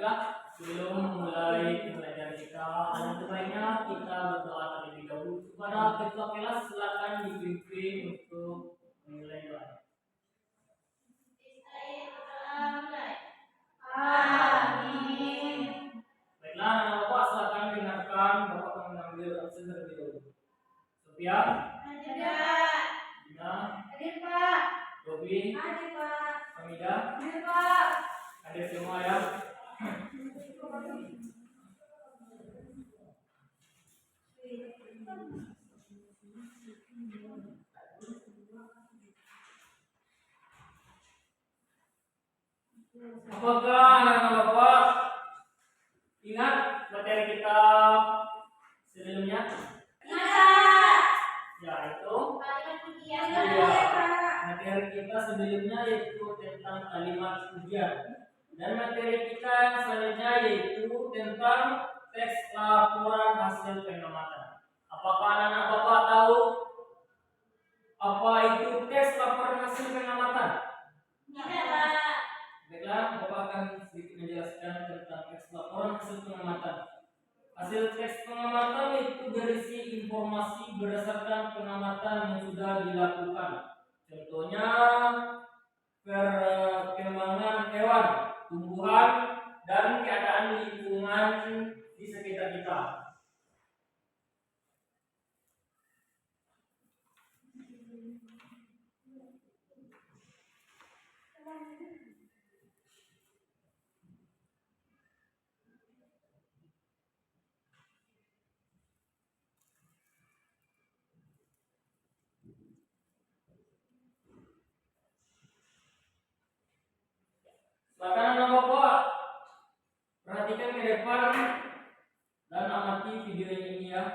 Baiklah, sebelum memulai pembelajaran kita, ada baiknya kita berdoa terlebih dahulu. Kepada ketua kelas silakan dipimpin untuk memulai doa. Amin. Baiklah, anak Bapak silakan dengarkan Bapak akan mengambil absen terlebih dahulu. Sophia, Ada. Dina, Hadir, Pak. Robi, Hadir, Pak. Hamida, Hadir, Pak. hadir semua ya. Apakah anak-anak Bapak ingat materi kita sebelumnya? Ingat. Yaitu Kalimat ujian. Iya. Materi kita sebelumnya yaitu tentang kalimat ujian. Dan materi kita selanjutnya yaitu tentang teks laporan hasil pengamatan. Apakah anak-anak Bapak tahu apa itu teks laporan hasil pengamatan? Tidak, Pak. Baiklah, Bapak akan sedikit menjelaskan tentang teks laporan hasil pengamatan. Hasil teks pengamatan itu berisi informasi berdasarkan pengamatan yang sudah dilakukan. Contohnya perkembangan hewan, tumbuhan, dan keadaan lingkungan di sekitar kita. Silakan anak Bapak perhatikan ke depan dan amati video ini ya.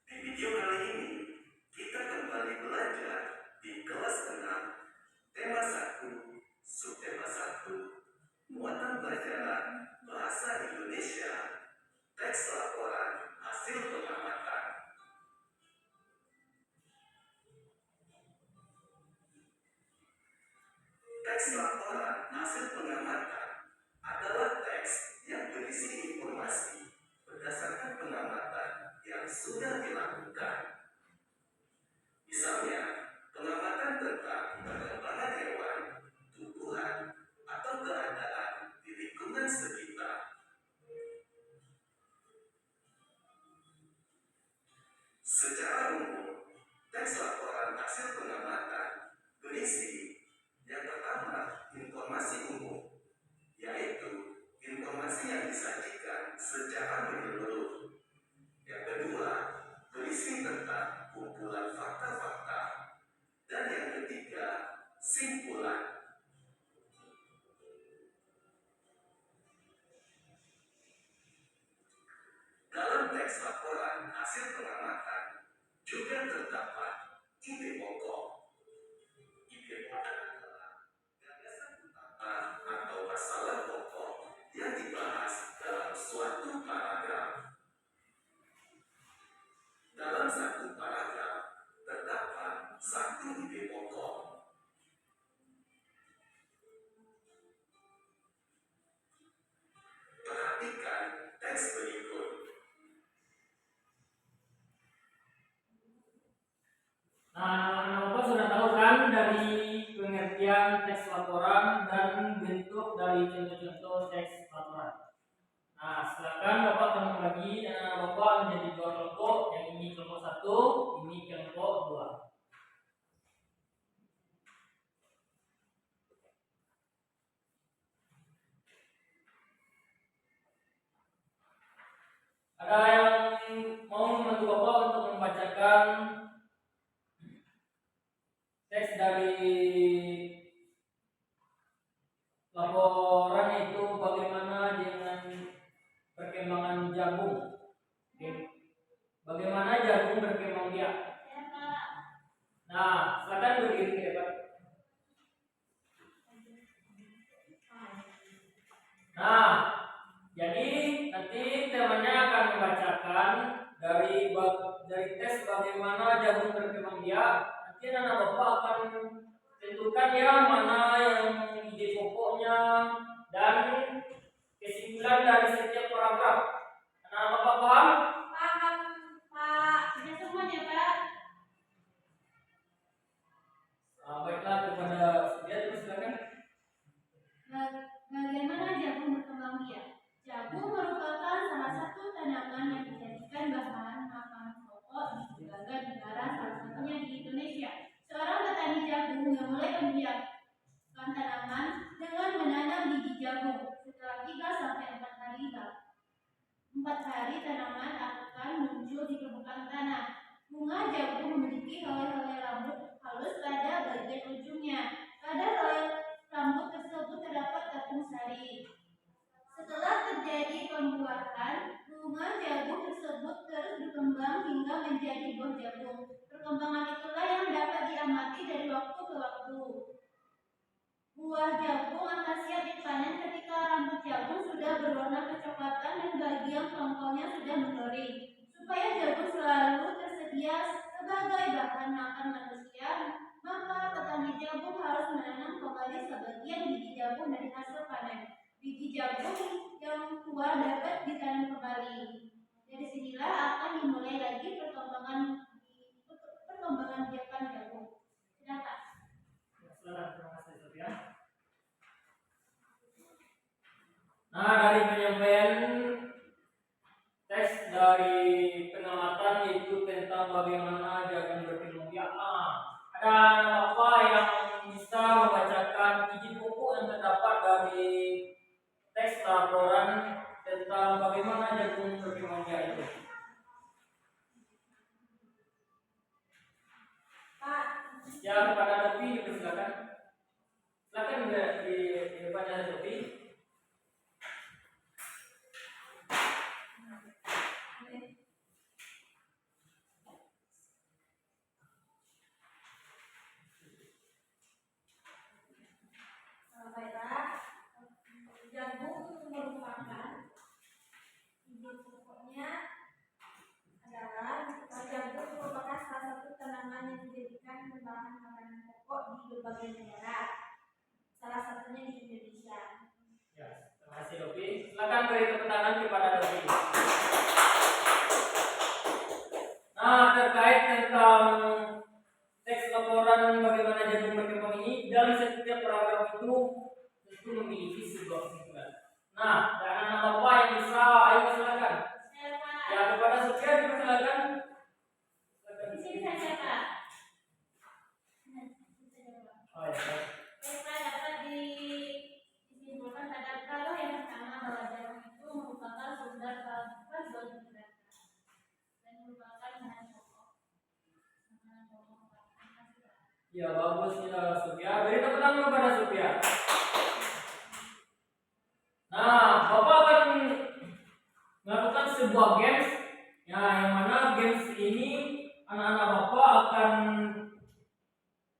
Di video kali ini kita kembali belajar di kelas 6 tema 1 subtema 1 muatan pelajaran bahasa Indonesia teks laporan hasil pengamatan. Teks laporan hasil pengamatan adalah teks yang berisi informasi berdasarkan pengamatan yang sudah dilakukan. Misalnya, pengamatan tentang perkembangan hewan, tumbuhan, atau keadaan di lingkungan sekitar. Secara umum, teks laporan hasil pengamatan berisi yang pertama, informasi umum, yaitu informasi yang disajikan secara menyeluruh. Yang kedua, berisi tentang kumpulan fakta-fakta. Dan yang ketiga, simpulan. Dalam teks laporan hasil pengamatan juga terdapat ide pokok. Ide pokok adalah gagasan utama atau masalah pokok yang dibahas dalam suatu paragraf. Dalam satu paragraf terdapat satu ide pokok. Perhatikan teks berikut. Nah, Bapak sudah tahu kan dari pengertian teks laporan dan bentuk dari contoh-contoh teks laporan. Nah, silakan Bapak akan membagi Bapak menjadi dua kelompok, yang ini kelompok 1, ini kelompok 2. Ada yang mau membantu Bapak untuk membacakan teks dari laporan itu bagaimana dengan perkembangan jagung? Bagaimana jagung berkembang biak? Nah, silakan berdiri ke depan. Nah, jadi nanti temannya akan membacakan dari tes bagaimana jagung berkembang biak. Nanti anak bapak akan tentukan ya mana yang ide pokoknya dan kesimpulan dari setiap paragraf. Anak bapak paham? Paham, Pak. Sudah semuanya, Pak. Baiklah, kepada dia terus silakan. Bagaimana jagung berkembang biak? Jagung merupakan salah satu tanaman yang dijadikan bahan makanan pokok di berbagai negara, salah satunya di Indonesia. Seorang petani jagung memulai membiakkan tanaman dengan menanam biji jagung. Setelah 3 sampai 4 hari tanaman akan muncul di permukaan tanah. Bunga jagung memiliki helai-helai rambut halus pada bagian ujungnya. Pada helai rambut tersebut terdapat tepung sari. Setelah terjadi pembuahan, bunga jagung tersebut terus berkembang hingga menjadi buah jagung. Perkembangan itulah yang dapat diamati dari waktu ke waktu. Buah jagung akan siap dipanen ketika rambut jagung sudah berwarna kecoklatan dan bagian tongkolnya sudah mengering. Supaya jagung selalu tersedia sebagai bahan makan manusia, maka petani jagung harus menanam kembali sebagian biji jagung dari hasil panen. Biji jagung yang tua dapat ditanam kembali. Dari sinilah akan dimulai lagi perkembangan biakan jagung. Silakan. Terima kasih Sofia. Nah, dari penyampaian teks dari pengamatan yaitu tentang bagaimana jagung berkembang biak. Ada apa yang bisa membacakan izin pokok yang terdapat dari teks laporan tentang bagaimana jagung berkembang biak itu? Pak. Ya, kepada Dovi dipersilakan. Silakan di depannya Dovi. Baiklah, jagung merupakan ide pokoknya adalah jagung merupakan salah satu tanaman yang dijadikan bahan makanan pokok di berbagai negara, salah satunya di Indonesia. Ya, terima kasih Dovi. Silakan beri tepuk tangan kepada Dovi. Nah, terkait tentang teks laporan bagaimana jagung berkembang ini, dalam setiap paragraf itu tentu memiliki sebuah kesimpulan. Nah, dan anak bapak yang bisa, ayo silakan. Ya, kepada Sofia dipersilakan. Di sini saja, Pak. Oh, ya. Baiklah, dapat disimpulkan pada kalau yang pertama bahwa jagung itu merupakan sumber karbohidrat dan merupakan bahan pokok. Ya, bagus ya Sofia. Beri tepuk tangan kepada Sofia. Nah, bapak akan melakukan sebuah games, ya, yang mana games ini anak-anak bapak akan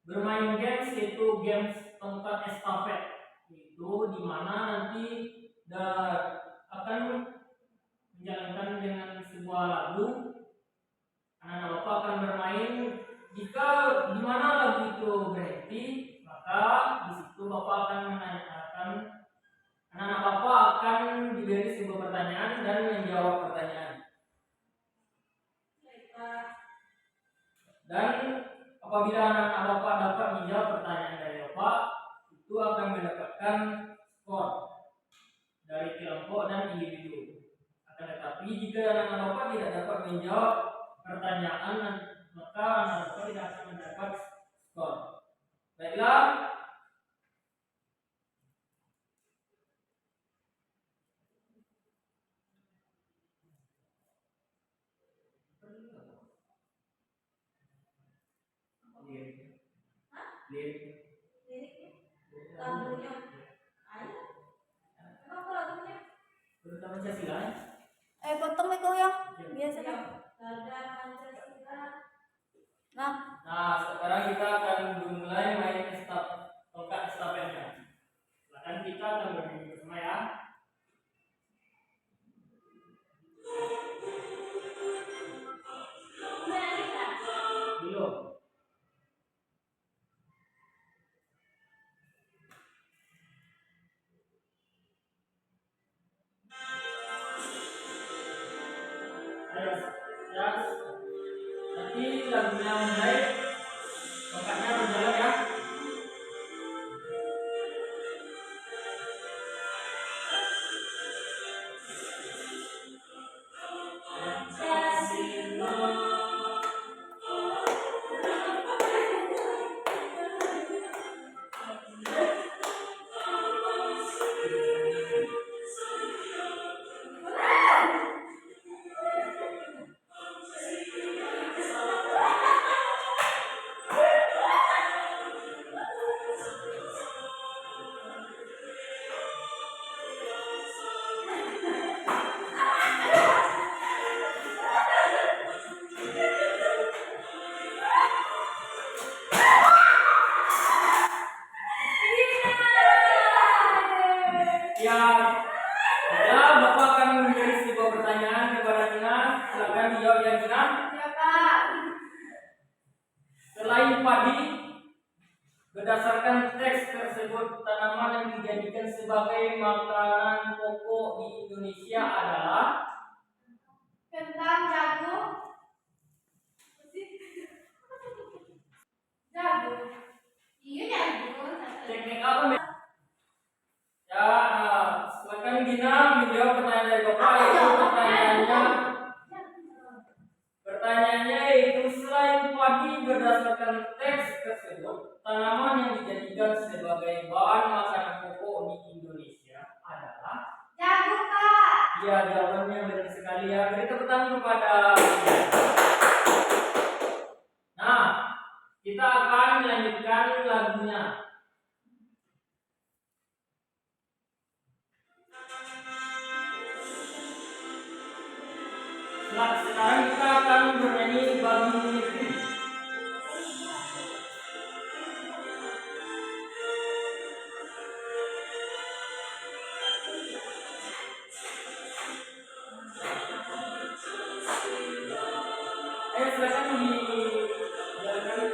bermain games yaitu games tongkat estafet. Itu di mana nanti akan menjalankan dengan sebuah lagu. Anak-anak bapak akan bermain. Jika di mana lagu itu berhenti, maka di situ bapak akan menanyakan. Anak-anak bapak akan diberi sebuah pertanyaan dan menjawab pertanyaan. Dan apabila anak-anak bapak dapat menjawab pertanyaan dari bapak, itu akan mendapatkan skor dari kelompok dan individu. Akan tetapi jika anak-anak bapak tidak dapat menjawab pertanyaan, maka anak bapak tidak akan mendapat skor. Baiklah. Lagunya, ayo. Kenapa lagunya? Terutama Pancasila. Potong Miko ya. Biasa kan. Garda Pancasila. Nah, Sekarang kita akan mulai main tongkat estafetnya. Silakan kita akan berdiri bersama ya. berdasarkan teks tersebut, tanaman yang dijadikan sebagai makanan pokok di Indonesia adalah Kentang, jagung, jagung. Iya jagung. teknik apa? Ya, silakan Gina menjawab pertanyaan dari Bapak. Pertanyaannya yaitu selain padi berdasarkan teks tersebut, tanaman yang dijadikan sebagai bahan makanan pokok di Indonesia adalah Jagung, Pak. ya, jawabannya benar sekali ya. Beri tepuk tangan kepada. Nah, kita akan melanjutkan lagunya. Sekarang kita akan bernyanyi Babi Negeri. Silakan dijalankan.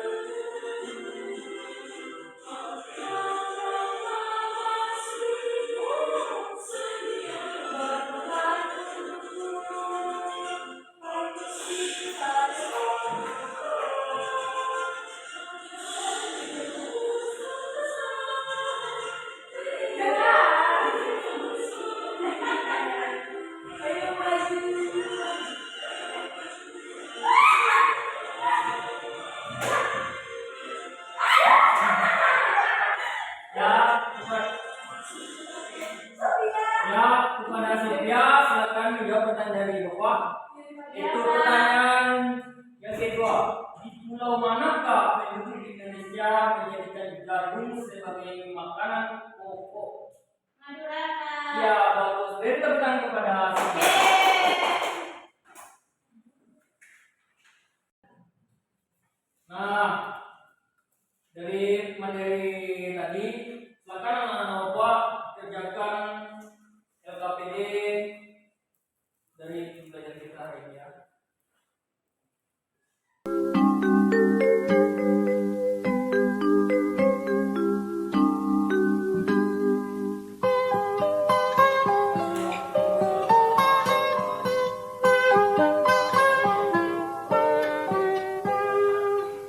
Kepada Sylvia, silakan menjawab pertanyaan dari Bapak. Itu pertanyaan yang kedua. Di pulau manakah penduduk Indonesia menjadikan jagung sebagai makanan pokok? Madura, Pak. Ya, bagus. Beri tepuk tangan kepada Sylvia. Nah, dari materi tadi, silakan anak-anak Bapak kerjakan LKPD dari pembelajaran kita hari ini ya.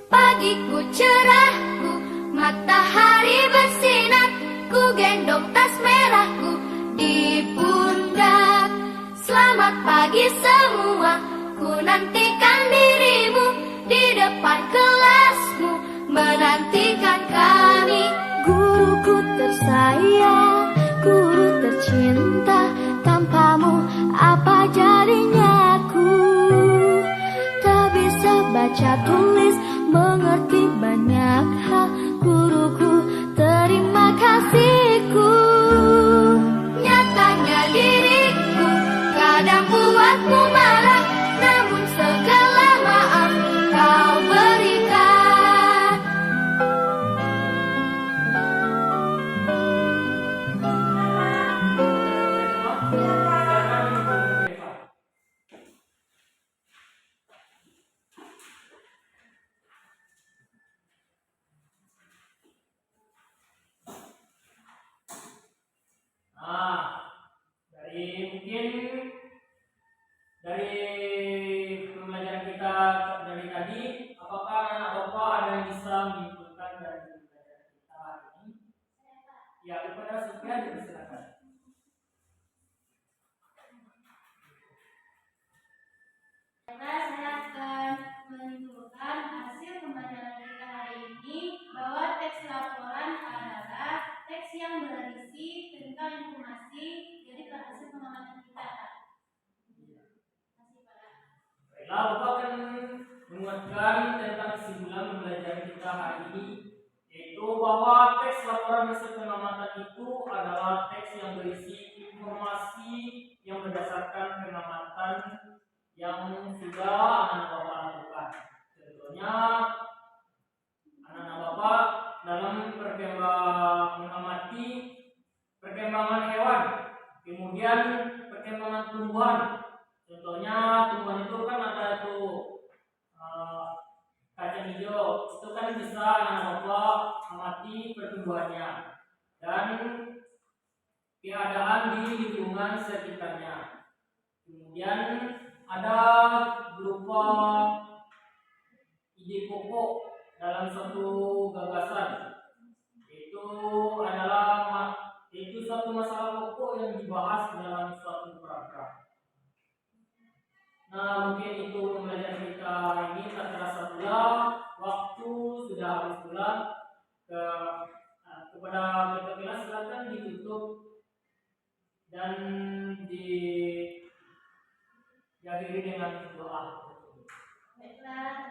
Pagiku cerahku, matahari bersinar, ku gendong tas merahku di pundak. Selamat pagi semua, ku nantikan dirimu di depan kelasmu, menantikan kami. Guruku tersayang, guru tercinta, tanpamu apa jadinya aku? Tak bisa baca tulis, mengerti banyak hal. Guruku, terima kasihku. Nyatanya diriku kadang buatmu marah, namun segala maaf kau berikan. Nah, dari pembelajaran kita dari tadi, apakah anak Bapak ada yang bisa menyimpulkan dari pembelajaran kita hari ini? Ya, kepada Sofia dipersilakan. Saya akan menyimpulkan hasil pembelajaran kita hari ini bahwa teks laporan adalah teks yang berisi tentang informasi dari hasil pengamatan kita. Baiklah, Bapak akan menguatkan tentang kesimpulan pembelajaran kita hari ini, yaitu bahwa teks laporan hasil pengamatan itu adalah teks yang berisi informasi yang berdasarkan pengamatan yang sudah anak-anak Bapak lakukan. Contohnya, anak-anak Bapak dalam mengamati perkembangan hewan, kemudian perkembangan tumbuhan. Contohnya tumbuhan itu kan ada tuh kaca kacang hijau itu kan bisa anak bapak amati pertumbuhannya dan keadaan di lingkungan sekitarnya. Kemudian ada berupa ide pokok dalam suatu gagasan, itu suatu masalah pokok yang dibahas dalam suatu paragraf. Nah, mungkin itu pembelajaran kita ini tak terasa pula waktu sudah habis pula. Kepada ketua kelas silakan ditutup dan diakhiri dengan doa. Baiklah.